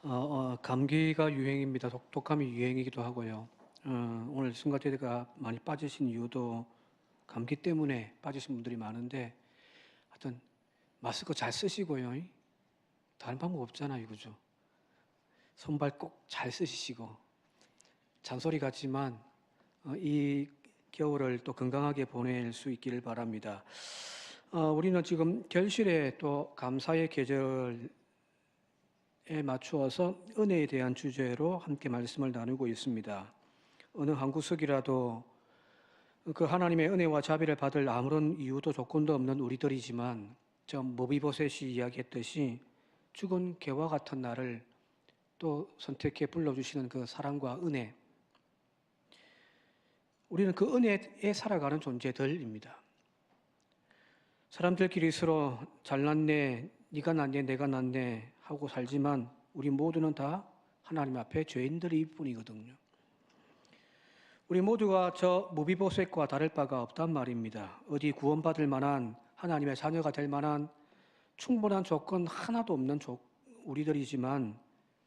감기가 유행입니다. 독감이 유행이기도 하고요. 오늘 승가제가 많이 빠지신 이유도 감기 때문에 빠지신 분들이 많은데, 하여튼 마스크 잘 쓰시고요. 다른 방법 없잖아요, 그죠? 손발 꼭 잘 쓰시고, 잔소리 같지만 이 겨울을 또 건강하게 보낼 수 있기를 바랍니다. 우리는 지금 결실에 또 감사의 계절에 맞추어서 은혜에 대한 주제로 함께 말씀을 나누고 있습니다. 어느 한 구석이라도 그 하나님의 은혜와 자비를 받을 아무런 이유도 조건도 없는 우리들이지만, 저 모비보셋이 이야기했듯이 죽은 개와 같은 나를 또 선택해 불러주시는 그 사랑과 은혜, 우리는 그 은혜에 살아가는 존재들입니다. 사람들끼리 서로 잘났네, 네가 낫네, 내가 낫네 하고 살지만 우리 모두는 다 하나님 앞에 죄인들일 뿐이거든요. 우리 모두가 저 무비보셋과 다를 바가 없단 말입니다. 어디 구원받을 만한, 하나님의 자녀가 될 만한 충분한 조건 하나도 없는 우리들이지만,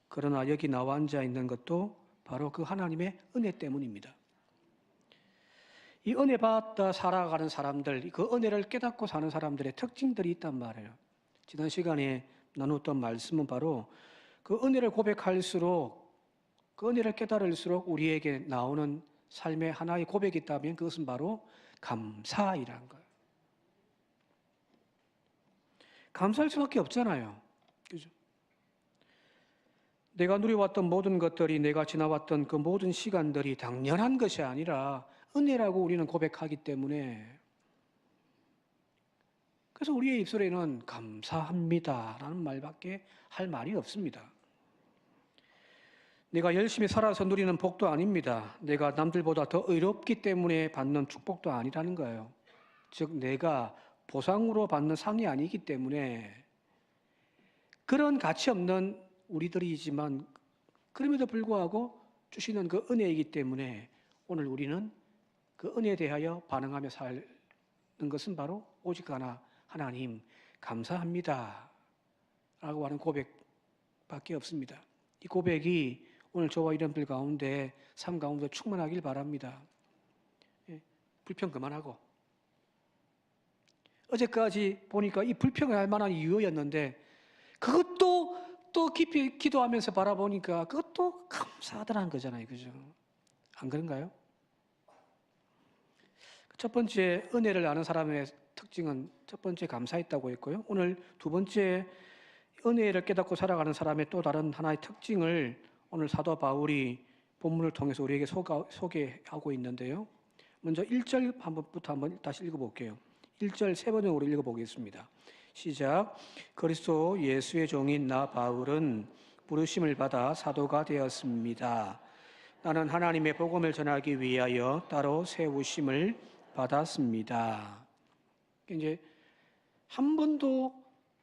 그러나 여기 나와 앉아 있는 것도 바로 그 하나님의 은혜 때문입니다. 이 은혜 받아 살아가는 사람들, 그 은혜를 깨닫고 사는 사람들의 특징들이 있단 말이에요. 지난 시간에 나눴던 말씀은 바로 그 은혜를 고백할수록, 그 은혜를 깨달을수록 우리에게 나오는 삶의 하나의 고백이 있다면 그것은 바로 감사이라는 거예요. 감사할 수밖에 없잖아요. 그죠? 내가 누려왔던 모든 것들이, 내가 지나왔던 그 모든 시간들이 당연한 것이 아니라 은혜라고 우리는 고백하기 때문에, 그래서 우리의 입술에는 감사합니다 라는 말밖에 할 말이 없습니다. 내가 열심히 살아서 누리는 복도 아닙니다. 내가 남들보다 더 의롭기 때문에 받는 축복도 아니라는 거예요. 즉 내가 보상으로 받는 상이 아니기 때문에, 그런 가치 없는 우리들이지만 그럼에도 불구하고 주시는 그 은혜이기 때문에 오늘 우리는 그 은혜에 대하여 반응하며 사는 것은 바로 오직 하나, 하나님 감사합니다 라고 하는 고백밖에 없습니다. 이 고백이 오늘 저와 여러분들 가운데, 삶 가운데 충만하길 바랍니다. 불평 그만하고, 어제까지 보니까 이 불평을 할 만한 이유였는데 그것도 또 깊이 기도하면서 바라보니까 그것도 감사하다는 거잖아요. 그죠? 안 그런가요? 첫 번째, 은혜를 아는 사람의 특징은 첫 번째 감사했다고 했고요. 오늘 두 번째, 은혜를 깨닫고 살아가는 사람의 또 다른 하나의 특징을 오늘 사도 바울이 본문을 통해서 우리에게 소개하고 있는데요. 먼저 1절 부터 한번 다시 읽어볼게요. 1절 세 번역으로 읽어보겠습니다. 시작. 그리스도 예수의 종인 나 바울은 부르심을 받아 사도가 되었습니다. 나는 하나님의 복음을 전하기 위하여 따로 세우심을 받았습니다. 이제 한 번도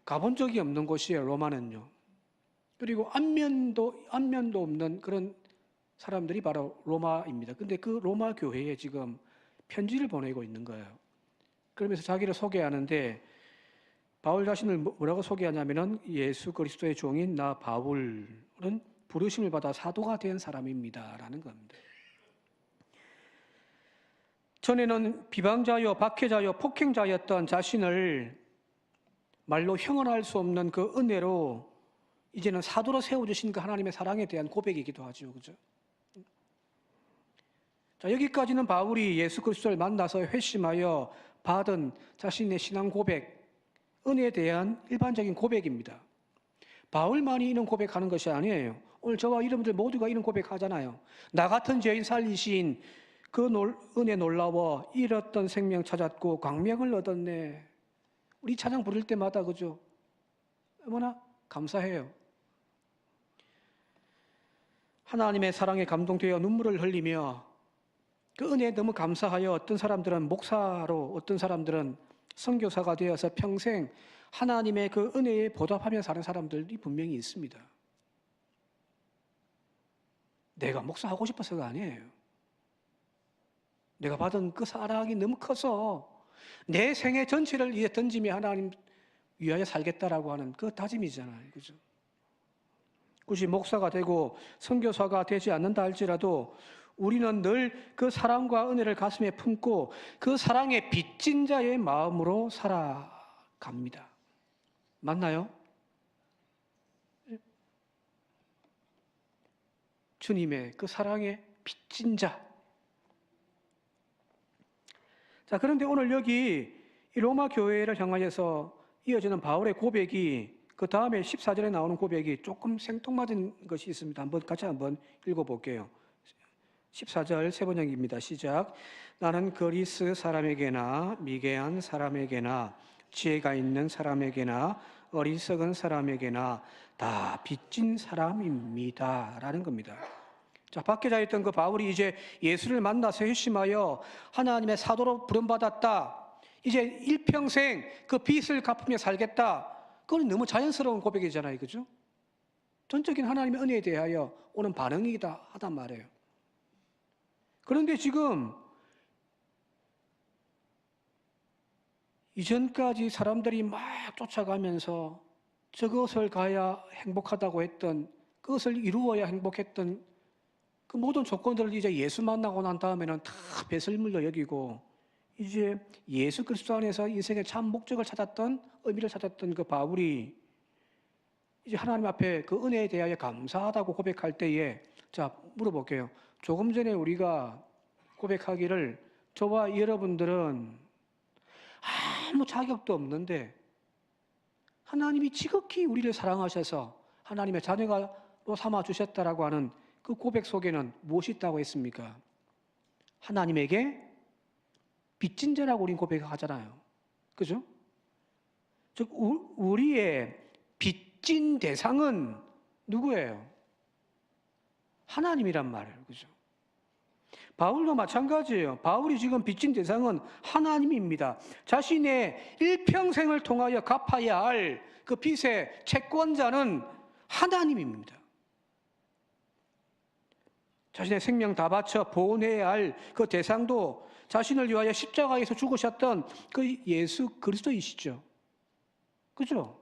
가본 적이 없는 곳이에요, 로마는요. 그리고 안면도 없는 그런 사람들이 바로 로마입니다. 근데 그 로마 교회에 지금 편지를 보내고 있는 거예요. 그러면서 자기를 소개하는데, 바울 자신을 뭐라고 소개하냐면은 예수 그리스도의 종인 나 바울은 부르심을 받아 사도가 된 사람입니다 라는 겁니다. 전에는 비방자요, 박해자요, 폭행자였던 자신을 말로 형언할 수 없는 그 은혜로 이제는 사도로 세워주신 그 하나님의 사랑에 대한 고백이기도 하죠. 그죠? 자, 여기까지는 바울이 예수 그리스도를 만나서 회심하여 받은 자신의 신앙 고백, 은혜에 대한 일반적인 고백입니다. 바울만이 이런 고백하는 것이 아니에요. 오늘 저와 여러분들 모두가 이런 고백하잖아요. 나 같은 죄인 살리신 그 은혜 놀라워 잃었던 생명 찾았고 광명을 얻었네. 우리 찬양 부를 때마다 그죠? 얼마나 감사해요. 하나님의 사랑에 감동되어 눈물을 흘리며 그 은혜에 너무 감사하여 어떤 사람들은 목사로, 어떤 사람들은 선교사가 되어서 평생 하나님의 그 은혜에 보답하며 사는 사람들이 분명히 있습니다. 내가 목사하고 싶어서가 아니에요. 내가 받은 그 사랑이 너무 커서 내 생애 전체를 위해 던지며 하나님 위하여 살겠다라고 하는 그 다짐이잖아요. 그죠? 굳이 목사가 되고 선교사가 되지 않는다 할지라도 우리는 늘 그 사랑과 은혜를 가슴에 품고 그 사랑의 빚진 자의 마음으로 살아갑니다. 맞나요? 주님의 그 사랑의 빚진 자. 자, 그런데 오늘 여기 이 로마 교회를 향하여서 이어지는 바울의 고백이 그 다음에 14절에 나오는 고백이 조금 생뚱맞은 것이 있습니다. 같이 한번 읽어볼게요. 14절 세 번역입니다. 시작. 나는 그리스 사람에게나 미개한 사람에게나 지혜가 있는 사람에게나 어리석은 사람에게나 다 빚진 사람입니다. 라는 겁니다. 자, 박해자 있던 그 바울이 이제 예수를 만나서 회심하여 하나님의 사도로 부름받았다. 이제 일평생 그 빚을 갚으며 살겠다. 그건 너무 자연스러운 고백이잖아요. 그죠? 전적인 하나님의 은혜에 대하여 오는 반응이다 하단 말이에요. 그런데 지금 이전까지 사람들이 막 쫓아가면서 저것을 가야 행복하다고 했던, 그것을 이루어야 행복했던 그 모든 조건들을 이제 예수 만나고 난 다음에는 다 배설물로 여기고 이제 예수 그리스도 안에서 인생의 참 목적을 찾았던, 의미를 찾았던 그 바울이 이제 하나님 앞에 그 은혜에 대하여 감사하다고 고백할 때에, 자, 물어볼게요. 조금 전에 우리가 고백하기를 저와 여러분들은 아무 자격도 없는데 하나님이 지극히 우리를 사랑하셔서 하나님의 자녀가 삼아 주셨다라고 하는 그 고백 속에는 무엇이 있다고 했습니까? 하나님에게 빚진 자라고 우린 고백하잖아요. 그죠? 즉 우리의 빚진 대상은 누구예요? 하나님이란 말이에요. 그죠? 바울도 마찬가지예요. 바울이 지금 빚진 대상은 하나님입니다. 자신의 일평생을 통하여 갚아야 할 그 빚의 채권자는 하나님입니다. 자신의 생명 다 바쳐 보내야 할 그 대상도 자신을 위하여 십자가에서 죽으셨던 그 예수 그리스도이시죠. 그죠?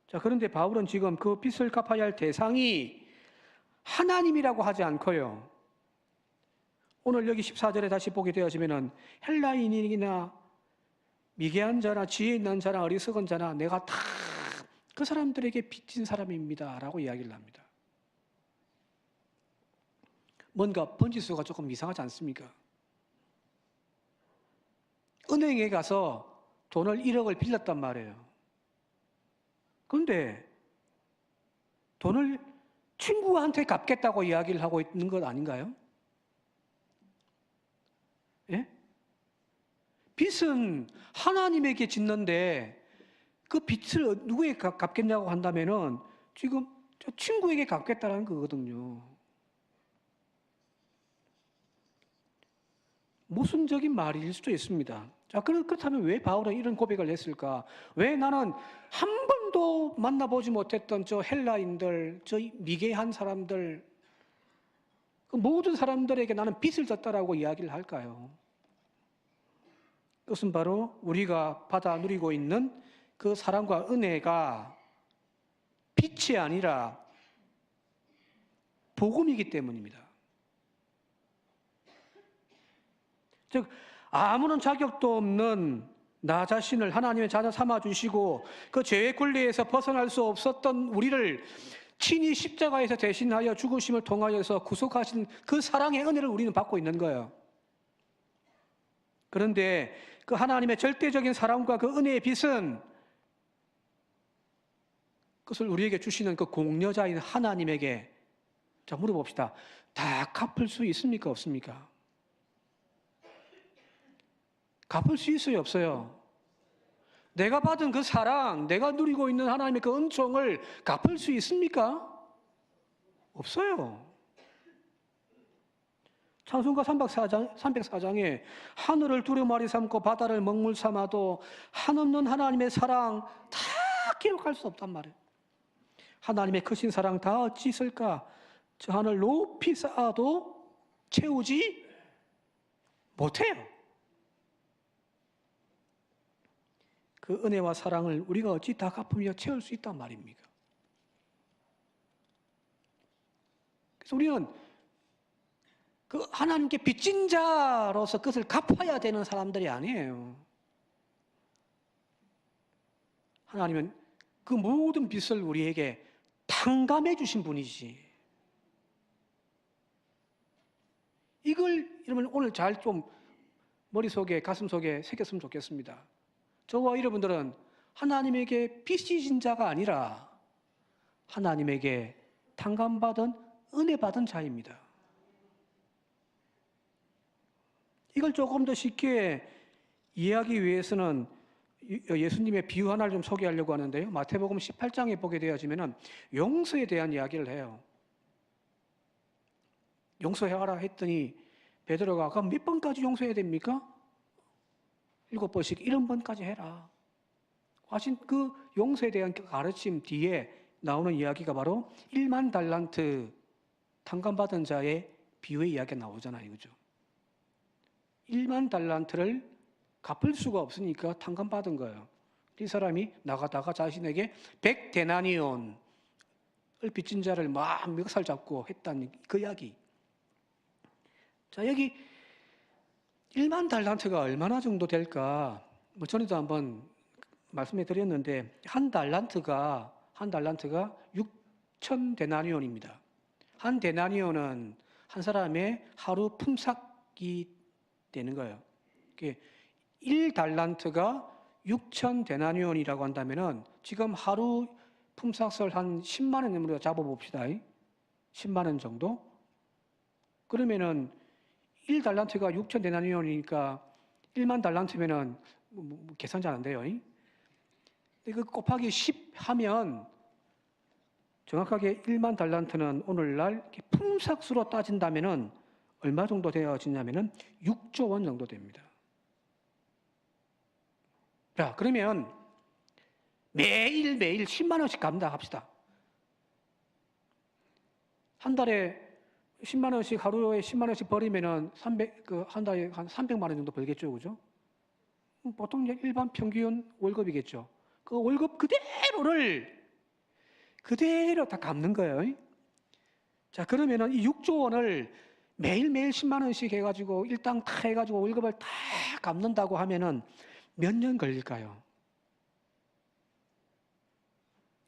자, 그런데 바울은 지금 그 빚을 갚아야 할 대상이 하나님이라고 하지 않고요. 오늘 여기 14절에 다시 보게 되어지면은 헬라인이나 미개한 자나 지혜 있는 자나 어리석은 자나 내가 다 그 사람들에게 빚진 사람입니다. 라고 이야기를 합니다. 뭔가 번지수가 조금 이상하지 않습니까? 은행에 가서 돈을 1억을 빌렸단 말이에요. 그런데 돈을 친구한테 갚겠다고 이야기를 하고 있는 것 아닌가요? 예? 빚은 하나님에게 짓는데 그 빚을 누구에게 갚겠냐고 한다면은 지금 저 친구에게 갚겠다는 거거든요. 모순적인 말일 수도 있습니다. 자, 그렇다면 왜 바울은 이런 고백을 했을까? 왜 나는 한 번도 만나보지 못했던 저 헬라인들, 저 미개한 사람들, 그 모든 사람들에게 나는 빚을 졌다라고 이야기를 할까요? 그것은 바로 우리가 받아 누리고 있는 그 사랑과 은혜가 빛이 아니라 복음이기 때문입니다. 즉 아무런 자격도 없는 나 자신을 하나님의 자녀 삼아 주시고 그 죄의 권리에서 벗어날 수 없었던 우리를 친히 십자가에서 대신하여 죽으심을 통하여서 구속하신 그 사랑의 은혜를 우리는 받고 있는 거예요. 그런데 그 하나님의 절대적인 사랑과 그 은혜의 빛은 그것을 우리에게 주시는 그 공여자인 하나님에게, 자, 물어봅시다. 다 갚을 수 있습니까? 없습니까? 갚을 수 있어요? 없어요? 내가 받은 그 사랑, 내가 누리고 있는 하나님의 그 은총을 갚을 수 있습니까? 없어요. 찬송가 304장에 하늘을 두루마리 삼고 바다를 먹물 삼아도 한없는 하나님의 사랑 다 기록할 수 없단 말이에요. 하나님의 크신 사랑 다 어찌 있을까? 저 하늘 높이 쌓아도 채우지 못해요. 그 은혜와 사랑을 우리가 어찌 다 갚으며 채울 수 있단 말입니까? 그래서 우리는 그 하나님께 빚진 자로서 그것을 갚아야 되는 사람들이 아니에요. 하나님은 그 모든 빚을 우리에게 탕감해 주신 분이지. 이걸 여러분 오늘 잘 좀 머릿속에 가슴속에 새겼으면 좋겠습니다. 저와 여러분들은 하나님에게 빚이 진 자가 아니라 하나님에게 탕감받은 은혜 받은 자입니다. 이걸 조금 더 쉽게 이해하기 위해서는 예수님의 비유 하나를 좀 소개하려고 하는데요. 마태복음 18장에 보게 되어지면 용서에 대한 이야기를 해요. 용서해라 했더니 베드로가 그럼 몇 번까지 용서해야 됩니까? 7번씩 70번까지 해라. 하신 그 용서에 대한 가르침 뒤에 나오는 이야기가 바로 1만 달란트 탕감받은 자의 비유의 이야기가 나오잖아요. 그죠? 1만 달란트를 갚을 수가 없으니까 탕감받은 거예요. 이 사람이 나가다가 자신에게 100데나니온을 빚진 자를 막 멱살 잡고 했다는 그 이야기. 자, 여기 1만 달란트가 얼마나 정도 될까? 뭐 전에도 한번 말씀해 드렸는데 한 달란트가 6,000데나니온입니다. 한 데나니온은 한 사람의 하루 품삯이 되는 거예요. 1달란트가 6,000데나니온이라고 한다면은 지금 하루 품삯을 한 10만 원으로 잡아봅시다. 10만 원 정도? 그러면은 1달란트가 6,000데나니온이니까 1만 달란트면은 계산 잘 안 돼요. 그 곱하기 10 하면 정확하게 1만 달란트는 오늘날 품삯으로 따진다면은 얼마 정도 되어지냐면은 6조 원 정도 됩니다. 자, 그러면 매일 10만 원씩 갚는다 합시다. 한 달에 10만 원씩 하루에 10만 원씩 벌이면은 한 달에 한 300만 원 정도 벌겠죠. 그죠? 보통 일반 평균 월급이겠죠. 그 월급 그대로 다 갚는 거예요. 자, 그러면은 이 6조 원을 매일매일 10만 원씩 해가지고 일당 다 해가지고 월급을 다 갚는다고 하면은 몇 년 걸릴까요?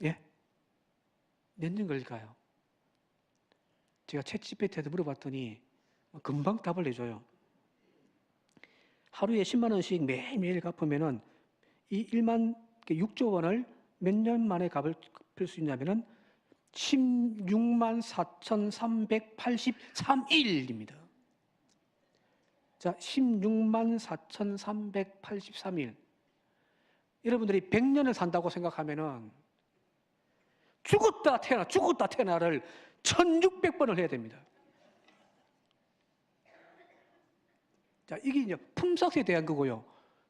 예? 몇 년 걸릴까요? 제가 챗GPT한테 물어봤더니 금방 답을 내줘요. 하루에 10만 원씩 매일매일 갚으면은 이 6조 원을 몇 년 만에 갚을 수 있냐면은 16만 4,383일입니다. 자, 16만 4,383일. 여러분들이 100년을 산다고 생각하면은 죽었다 태어나를 1600번을 해야 됩니다. 자, 이게 이제 품삯에 대한 거고요.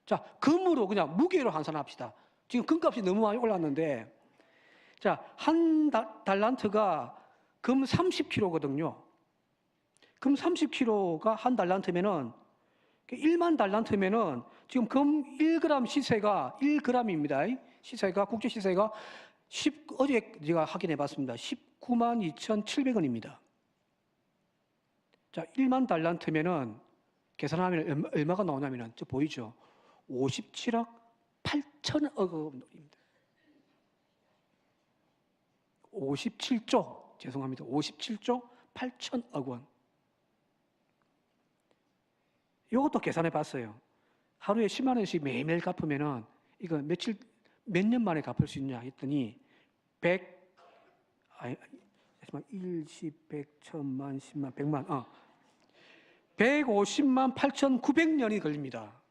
자, 금으로 그냥 무게로 환산합시다. 지금 금값이 너무 많이 올랐는데, 자, 한 달란트가 금 30kg거든요. 금 30kg가 한 달란트면은 1만 달란트면은 지금 금 1g 시세가 1g입니다. 시세가 국제 시세가 어제 제가 확인해 봤습니다. 19만 2,700원입니다. 자, 1만 달란트면은 계산하면 얼마가 나오냐면은 저 보이죠? 57억 8천억 원입니다. 57조 8천억 원. 이것도 계산해 봤어요. 하루에 10만 원씩 매일매일 갚으면은 이거 몇 년 만에 갚을 수 있냐 했더니 1, 10, 100, 1000만, 10만, 100만, 150만 8,900년이 걸립니다.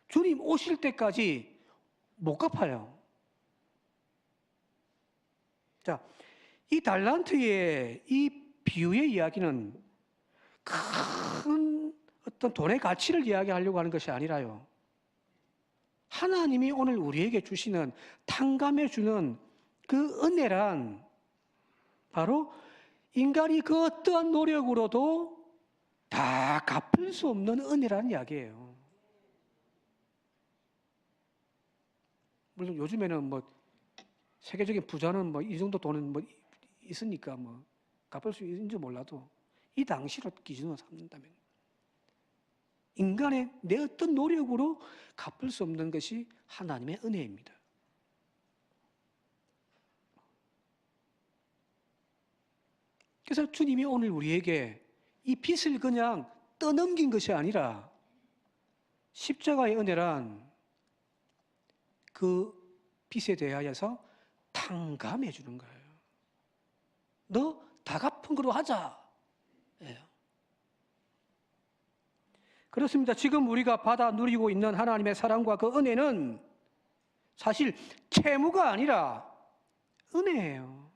주님 오실 때까지 못 갚아요. 자, 이 달란트의 이 비유의 이야기는 큰 어떤 돈의 가치를 이야기하려고 하는 것이 아니라요. 하나님이 오늘 우리에게 주시는 탕감해 주는 그 은혜란 바로 인간이 그 어떠한 노력으로도 다 갚을 수 없는 은혜라는 이야기예요. 물론 요즘에는 뭐 세계적인 부자는 뭐 이 정도 돈은 뭐 있으니까 뭐 갚을 수 있는지 몰라도 이 당시로 기준으로 삼는다면 인간의 내 어떤 노력으로 갚을 수 없는 것이 하나님의 은혜입니다. 그래서 주님이 오늘 우리에게 이 빚을 그냥 떠넘긴 것이 아니라 십자가의 은혜란 그 빚에 대하여서 탕감해 주는 거예요. 너 다 갚은 거로 하자. 예. 그렇습니다. 지금 우리가 받아 누리고 있는 하나님의 사랑과 그 은혜는 사실 채무가 아니라 은혜예요.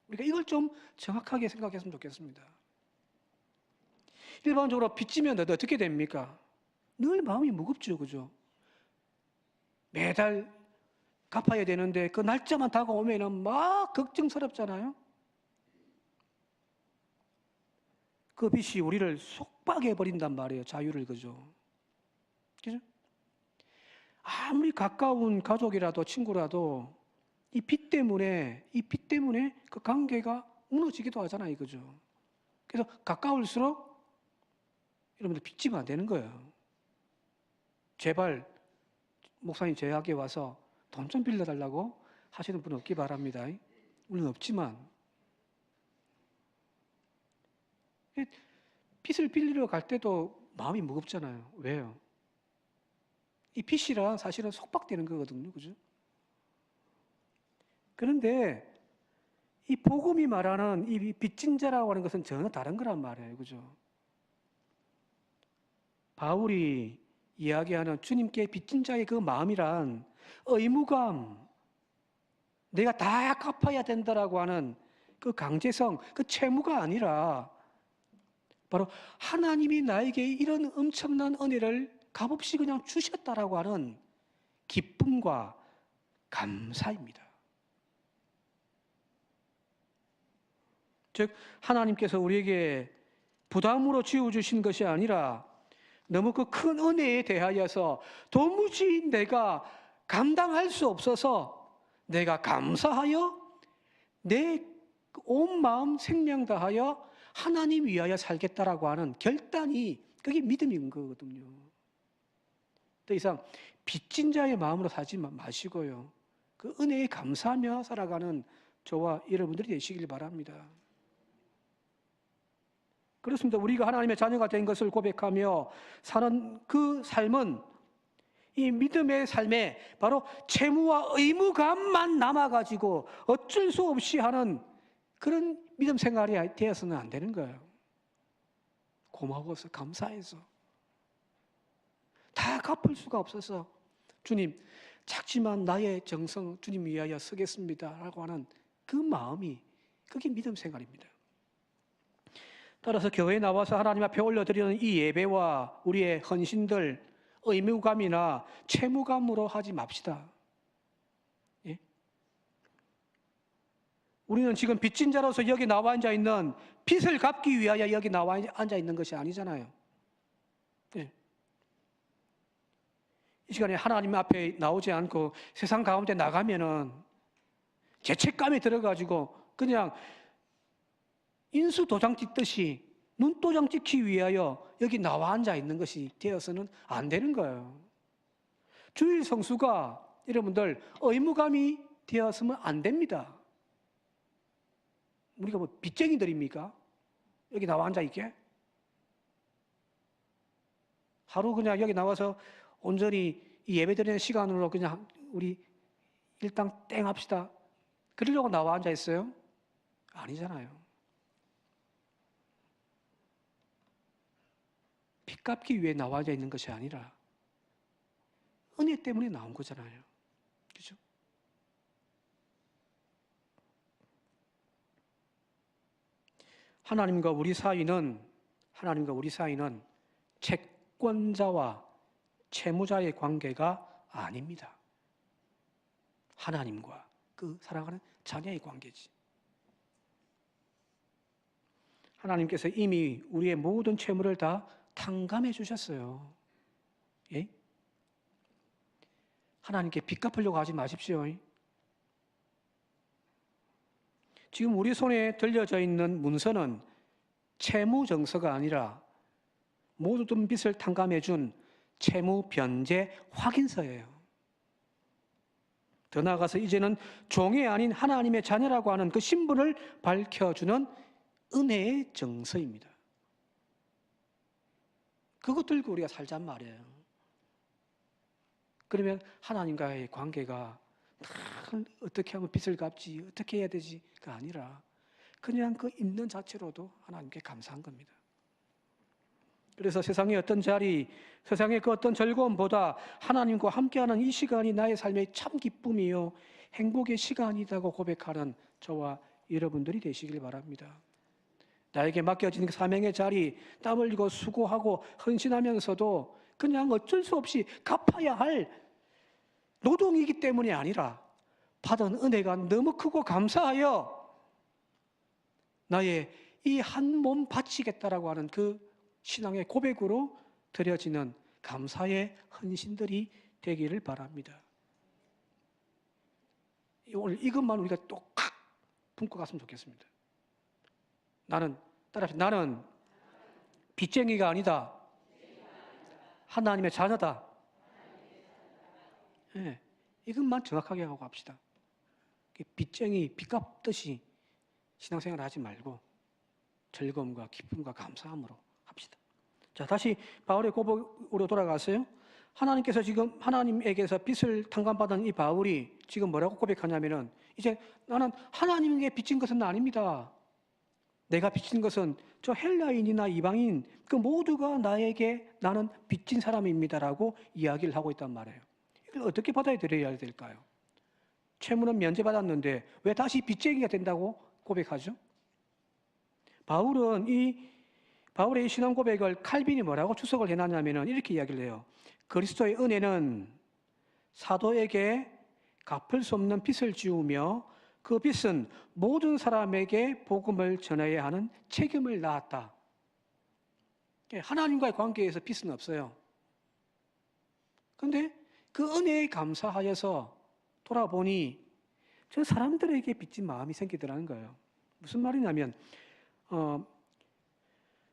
우리가 이걸 좀 정확하게 생각했으면 좋겠습니다. 일반적으로 빚지면 어떻게 됩니까? 늘 마음이 무겁죠, 그죠? 매달 갚아야 되는데 그 날짜만 다가오면은 막 걱정스럽잖아요. 그 빚이 우리를 속박해 버린단 말이에요. 자유를, 그죠? 그죠? 아무리 가까운 가족이라도 친구라도 이 빚 때문에 그 관계가 무너지기도 하잖아요, 그죠? 그래서 가까울수록 여러분들 빚지면 안 되는 거예요. 제발 목사님 저에게 와서 돈 좀 빌려달라고 하시는 분 없기 바랍니다. 물론 없지만 빚을 빌리러 갈 때도 마음이 무겁잖아요. 왜요? 이 빚이란 사실은 속박되는 거거든요. 그죠? 그런데 이 복음이 말하는 이 빚진 자라고 하는 것은 전혀 다른 거란 말이에요. 그죠? 바울이 이야기하는 주님께 빚진 자의 그 마음이란 의무감, 내가 다 갚아야 된다라고 하는 그 강제성, 그 채무가 아니라 바로 하나님이 나에게 이런 엄청난 은혜를 값없이 그냥 주셨다라고 하는 기쁨과 감사입니다. 즉 하나님께서 우리에게 부담으로 지어주신 것이 아니라 너무 그 큰 은혜에 대하여서 도무지 내가 감당할 수 없어서 내가 감사하여 내 온 마음 생명 다하여 하나님 위하여 살겠다라고 하는 결단이 그게 믿음인 거거든요. 더 이상 빚진 자의 마음으로 살지 마시고요. 그 은혜에 감사하며 살아가는 저와 여러분들이 되시길 바랍니다. 그렇습니다. 우리가 하나님의 자녀가 된 것을 고백하며 사는 그 삶은 이 믿음의 삶에 바로 채무와 의무감만 남아가지고 어쩔 수 없이 하는 그런 믿음 생활이 되어서는 안 되는 거예요. 고마워서 감사해서 다 갚을 수가 없어서 주님 작지만 나의 정성 주님 위하여 쓰겠습니다 라고 하는 그 마음이 그게 믿음 생활입니다. 따라서 교회에 나와서 하나님 앞에 올려드리는 이 예배와 우리의 헌신들 의무감이나 채무감으로 하지 맙시다. 예? 우리는 지금 빚진 자로서 여기 나와 앉아 있는 빚을 갚기 위하여 여기 나와 앉아 있는 것이 아니잖아요. 예. 이 시간에 하나님 앞에 나오지 않고 세상 가운데 나가면은 죄책감에 들어가지고 그냥 인수도장 찍듯이 눈도장 찍기 위하여 여기 나와 앉아 있는 것이 되어서는 안 되는 거예요. 주일 성수가 여러분들 의무감이 되었으면 안 됩니다. 우리가 뭐 빚쟁이들입니까? 여기 나와 앉아 있게? 하루 그냥 여기 나와서 온전히 이 예배 드리는 시간으로 그냥 우리 일당 땡 합시다. 그러려고 나와 앉아 있어요? 아니잖아요. 빚 갚기 위해 나와 앉아 있는 것이 아니라 은혜 때문에 나온 거잖아요. 그죠? 하나님과 우리 사이는 채권자와 채무자의 관계가 아닙니다. 하나님과 그 사랑하는 자녀의 관계지. 하나님께서 이미 우리의 모든 채무를 다 탕감해 주셨어요. 예? 하나님께 빚 갚으려고 하지 마십시오. 지금 우리 손에 들려져 있는 문서는 채무정서가 아니라 모든 빚을 탕감해 준 채무 변제 확인서예요. 더 나아가서 이제는 종이 아닌 하나님의 자녀라고 하는 그 신분을 밝혀주는 은혜의 정서입니다. 그것 들고 우리가 살잔 말이에요. 그러면 하나님과의 관계가 어떻게 하면 빚을 갚지, 어떻게 해야 되지가 아니라 그냥 그 있는 자체로도 하나님께 감사한 겁니다. 그래서 세상의 어떤 자리, 세상의 그 어떤 즐거움보다 하나님과 함께하는 이 시간이 나의 삶의 참 기쁨이요 행복의 시간이라고 고백하는 저와 여러분들이 되시길 바랍니다. 나에게 맡겨진 사명의 자리, 땀 흘리고 수고하고 헌신하면서도 그냥 어쩔 수 없이 갚아야 할 노동이기 때문이 아니라 받은 은혜가 너무 크고 감사하여 나의 이 한 몸 바치겠다라고 하는 그 신앙의 고백으로 드려지는 감사의 헌신들이 되기를 바랍니다. 오늘 이것만 우리가 똑똑 품고 갔으면 좋겠습니다. 따라합시다. 나는 빚쟁이가 아니다. 하나님의 자녀다. 네, 이것만 정확하게 하고 갑시다. 빚쟁이, 빚 갚듯이 신앙생활 하지 말고 즐거움과 기쁨과 감사함으로 합시다. 자, 다시 바울의 고백으로 돌아가세요. 하나님께서 지금 하나님에게서 빚을 탕감받은 이 바울이 지금 뭐라고 고백하냐면은 이제 나는 하나님에게 빚진 것은 아닙니다. 내가 빚진 것은 저 헬라인이나 이방인 그 모두가 나는 빚진 사람입니다라고 이야기를 하고 있단 말이에요. 이걸 어떻게 받아들여야 될까요? 채무는 면제받았는데 왜 다시 빚쟁이가 된다고 고백하죠? 바울의 이 신앙 고백을 칼빈이 뭐라고 추석을 해놨냐면은 이렇게 이야기를 해요. 그리스도의 은혜는 사도에게 갚을 수 없는 빚을 지우며 그 빚은 모든 사람에게 복음을 전해야 하는 책임을 낳았다. 하나님과의 관계에서 빚은 없어요. 그런데 그 은혜에 감사하여서 돌아보니 저 사람들에게 빚진 마음이 생기더라는 거예요. 무슨 말이냐면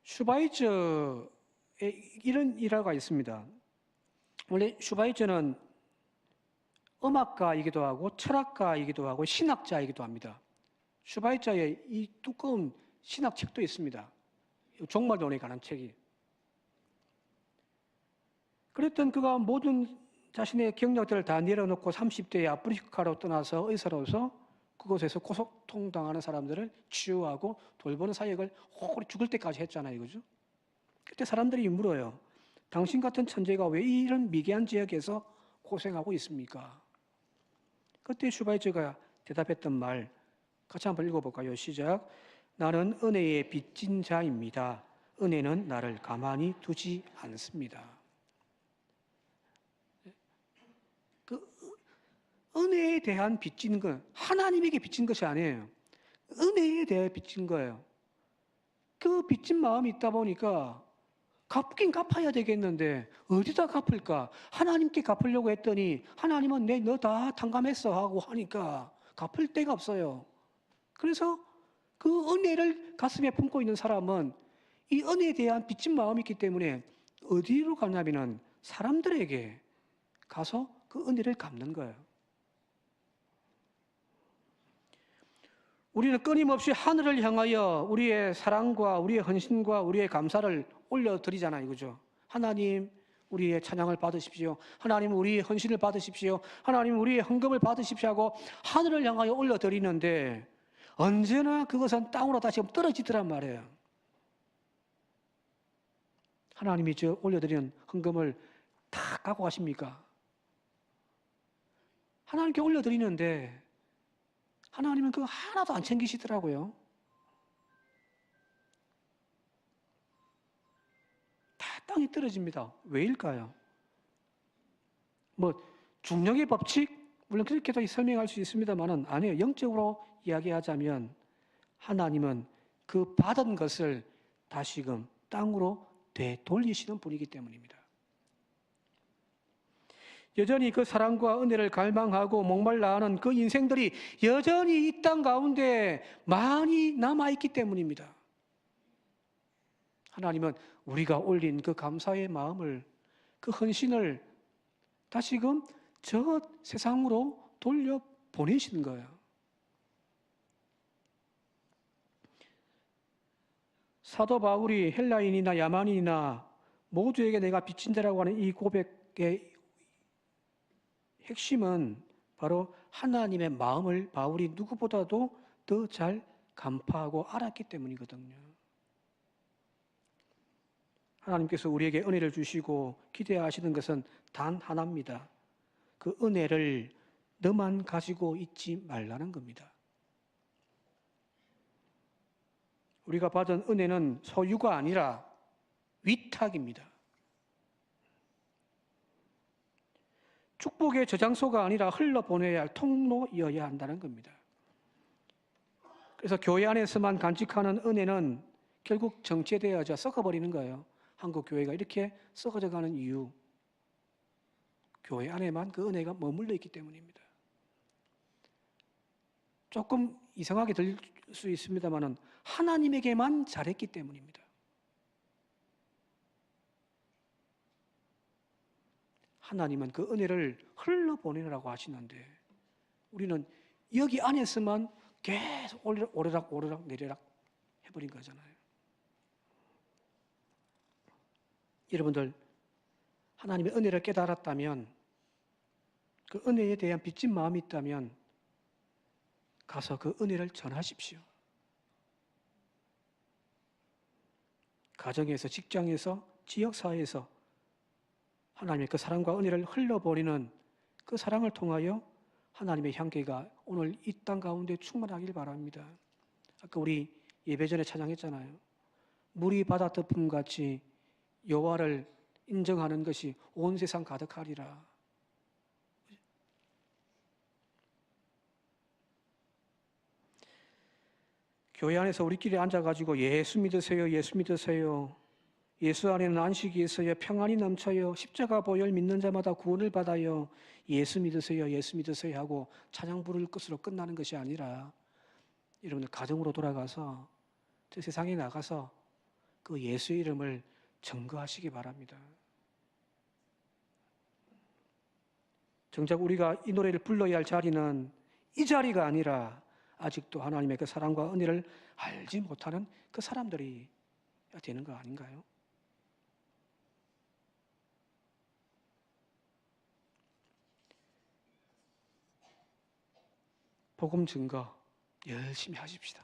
슈바이처에 이런 일화가 있습니다. 원래 슈바이처는 음악가이기도 하고 철학가이기도 하고 신학자이기도 합니다. 슈바이처의 이 두꺼운 신학책도 있습니다. 종말론에 관한 책이. 그랬던 그가 모든 자신의 경력들을 다 내려놓고 30대에 아프리카로 떠나서 의사로서 그곳에서 고속통당하는 사람들을 치유하고 돌보는 사역을 호리 죽을 때까지 했잖아요. 그죠? 그때 사람들이 물어요. 당신 같은 천재가 왜 이런 미개한 지역에서 고생하고 있습니까? 그때 슈바이처가 대답했던 말 같이 한번 읽어볼까요? 시작. 나는 은혜의 빚진 자입니다. 은혜는 나를 가만히 두지 않습니다. 은혜에 대한 빚진 건 하나님에게 빚진 것이 아니에요. 은혜에 대해 빚진 거예요. 그 빚진 마음이 있다 보니까 갚긴 갚아야 되겠는데 어디다 갚을까? 하나님께 갚으려고 했더니 하나님은 너 다 탕감했어 하고 하니까 갚을 데가 없어요. 그래서 그 은혜를 가슴에 품고 있는 사람은 이 은혜에 대한 빚진 마음이 있기 때문에 어디로 가냐면은 사람들에게 가서 그 은혜를 갚는 거예요. 우리는 끊임없이 하늘을 향하여 우리의 사랑과 우리의 헌신과 우리의 감사를 올려드리잖아요. 그죠? 하나님, 우리의 찬양을 받으십시오. 하나님, 우리의 헌신을 받으십시오. 하나님, 우리의 헌금을 받으십시오 하고 하늘을 향하여 올려드리는데 언제나 그것은 땅으로 다시 떨어지더란 말이에요. 하나님이 저 올려드리는 헌금을 다 갖고 가십니까? 하나님께 올려드리는데 하나님은 그거 하나도 안 챙기시더라고요. 다 땅에 떨어집니다. 왜일까요? 중력의 법칙? 물론 그렇게도 설명할 수 있습니다만은 아니에요. 영적으로 이야기하자면 하나님은 그 받은 것을 다시금 땅으로 되돌리시는 분이기 때문입니다. 여전히 그 사랑과 은혜를 갈망하고 목말라 하는 그 인생들이 여전히 이 땅 가운데 많이 남아있기 때문입니다. 하나님은 우리가 올린 그 감사의 마음을, 그 헌신을 다시금 저 세상으로 돌려보내시는 거예요. 사도 바울이 헬라인이나 야만인이나 모두에게 내가 빚진 자라고 하는 이 고백의 핵심은 바로 하나님의 마음을 바울이 누구보다도 더 잘 간파하고 알았기 때문이거든요. 하나님께서 우리에게 은혜를 주시고 기대하시는 것은 단 하나입니다. 그 은혜를 너만 가지고 있지 말라는 겁니다. 우리가 받은 은혜는 소유가 아니라 위탁입니다. 축복의 저장소가 아니라 흘러보내야 할 통로이어야 한다는 겁니다. 그래서 교회 안에서만 간직하는 은혜는 결국 정체되어져 썩어버리는 거예요. 한국 교회가 이렇게 썩어져 가는 이유, 교회 안에만 그 은혜가 머물러 있기 때문입니다. 조금 이상하게 들릴 수 있습니다만 하나님에게만 잘했기 때문입니다. 하나님은 그 은혜를 흘러보내라고 하시는데 우리는 여기 안에서만 계속 오르락 내리락 해버린 거잖아요. 여러분들 하나님의 은혜를 깨달았다면, 그 은혜에 대한 빚진 마음이 있다면 가서 그 은혜를 전하십시오. 가정에서, 직장에서, 지역사회에서 하나님의 그 사랑과 은혜를 흘려버리는 그 사랑을 통하여 하나님의 향기가 오늘 이 땅 가운데 충만하길 바랍니다. 아까 우리 예배 전에 찬양했잖아요. 물이 바다 덮음같이 여호와를 인정하는 것이 온 세상 가득하리라. 교회 안에서 우리끼리 앉아가지고 예수 믿으세요, 예수 믿으세요. 예수 안에는 안식이 있어요, 평안이 넘쳐요, 십자가 보혈 믿는 자마다 구원을 받아요, 예수 믿으세요, 예수 믿으세요 하고 찬양 부를 것으로 끝나는 것이 아니라 여러분들 가정으로 돌아가서 저 세상에 나가서 그 예수의 이름을 증거하시기 바랍니다. 정작 우리가 이 노래를 불러야 할 자리는 이 자리가 아니라 아직도 하나님의 그 사랑과 은혜를 알지 못하는 그 사람들이 되는 거 아닌가요? 복음 증거 열심히 하십시다.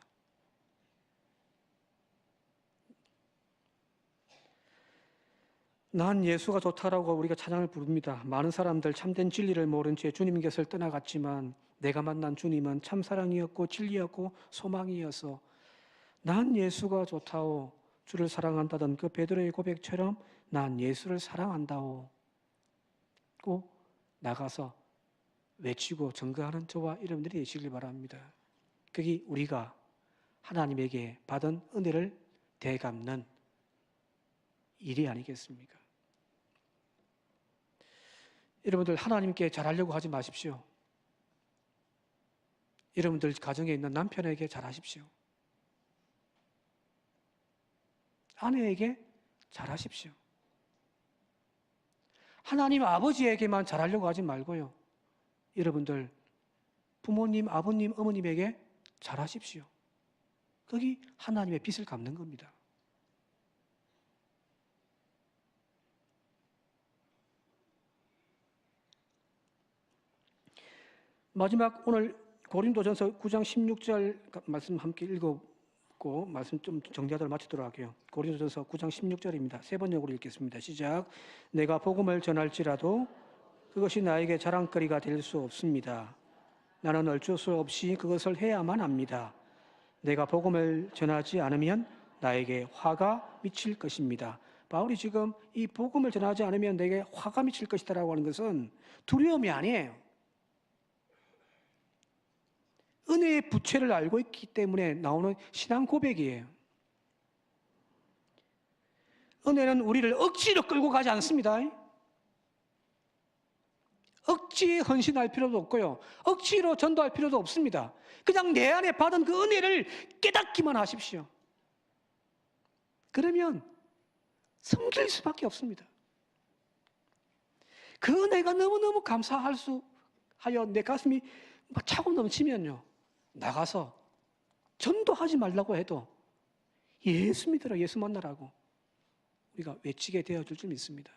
난 예수가 좋다라고 우리가 찬양을 부릅니다. 많은 사람들 참된 진리를 모른 채 주님 곁을 떠나갔지만 내가 만난 주님은 참사랑이었고 진리였고 소망이어서 난 예수가 좋다오, 주를 사랑한다던 그 베드로의 고백처럼 난 예수를 사랑한다오 꼭 나가서 외치고 증거하는 저와 여러분들이 되시길 바랍니다. 그게 우리가 하나님에게 받은 은혜를 되갚는 일이 아니겠습니까? 여러분들 하나님께 잘하려고 하지 마십시오. 여러분들 가정에 있는 남편에게 잘하십시오. 아내에게 잘하십시오. 하나님 아버지에게만 잘하려고 하지 말고요. 여러분들 부모님, 아버님, 어머님에게 잘하십시오. 거기 하나님의 빚을 갚는 겁니다. 마지막 오늘 고린도전서 9장 16절 말씀 함께 읽고 말씀 좀 정리하도록 마치도록 할게요. 고린도전서 9장 16절입니다. 세 번역으로 읽겠습니다. 시작. 내가 복음을 전할지라도 그것이 나에게 자랑거리가 될 수 없습니다. 나는 어쩔 수 없이 그것을 해야만 합니다. 내가 복음을 전하지 않으면 나에게 화가 미칠 것입니다. 바울이 지금 이 복음을 전하지 않으면 내게 화가 미칠 것이다라고 하는 것은 두려움이 아니에요. 은혜의 부채를 알고 있기 때문에 나오는 신앙 고백이에요. 은혜는 우리를 억지로 끌고 가지 않습니다. 억지에 헌신할 필요도 없고요. 억지로 전도할 필요도 없습니다. 그냥 내 안에 받은 그 은혜를 깨닫기만 하십시오. 그러면 섬길 수밖에 없습니다. 그 은혜가 너무너무 감사하여 내 가슴이 막 차고 넘치면요, 나가서 전도하지 말라고 해도 예수 믿으라, 예수 만나라고 우리가 외치게 되어줄 줄 믿습니다.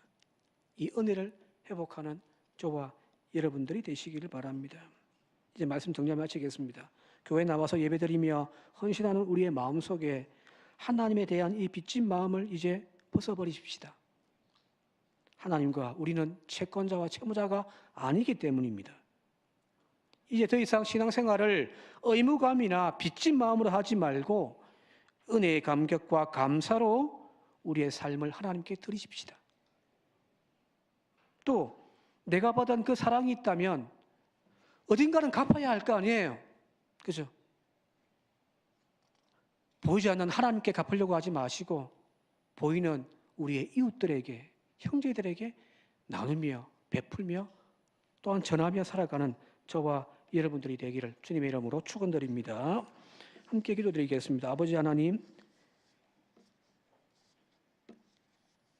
이 은혜를 회복하는 저와 여러분들이 되시기를 바랍니다. 이제 말씀 정리하며 마치겠습니다. 교회 나와서 예배드리며 헌신하는 우리의 마음속에 하나님에 대한 이 빚진 마음을 이제 벗어버리십시다. 하나님과 우리는 채권자와 채무자가 아니기 때문입니다. 이제 더 이상 신앙생활을 의무감이나 빚진 마음으로 하지 말고 은혜의 감격과 감사로 우리의 삶을 하나님께 드리십시다. 또 내가 받은 그 사랑이 있다면 어딘가는 갚아야 할 거 아니에요. 그죠? 보이지 않는 하나님께 갚으려고 하지 마시고 보이는 우리의 이웃들에게, 형제들에게 나누며 베풀며 또한 전하며 살아가는 저와 여러분들이 되기를 주님의 이름으로 축원드립니다. 함께 기도드리겠습니다. 아버지 하나님,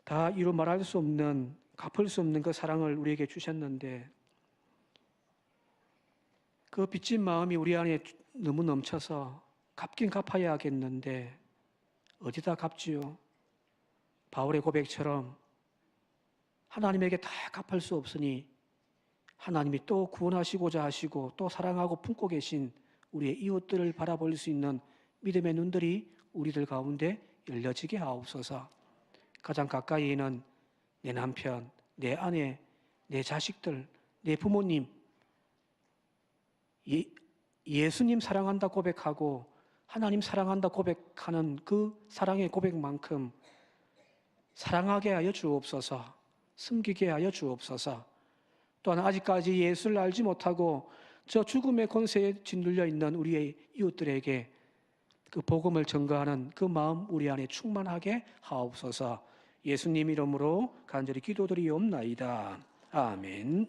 다 이루 말할 수 없는, 갚을 수 없는 그 사랑을 우리에게 주셨는데 그 빚진 마음이 우리 안에 너무 넘쳐서 갚긴 갚아야겠는데 어디다 갚지요? 바울의 고백처럼 하나님에게 다 갚을 수 없으니 하나님이 또 구원하시고자 하시고 또 사랑하고 품고 계신 우리의 이웃들을 바라볼 수 있는 믿음의 눈들이 우리들 가운데 열려지게 하옵소서. 가장 가까이 있는 내 남편, 내 아내, 내 자식들, 내 부모님, 예수님 사랑한다 고백하고 하나님 사랑한다 고백하는 그 사랑의 고백만큼 사랑하게 하여 주옵소서. 숨기게 하여 주옵소서. 또한 아직까지 예수를 알지 못하고 저 죽음의 권세에 짓눌려 있는 우리의 이웃들에게 그 복음을 전가하는 그 마음 우리 안에 충만하게 하옵소서. 예수님 이름으로 간절히 기도드리옵나이다. 아멘.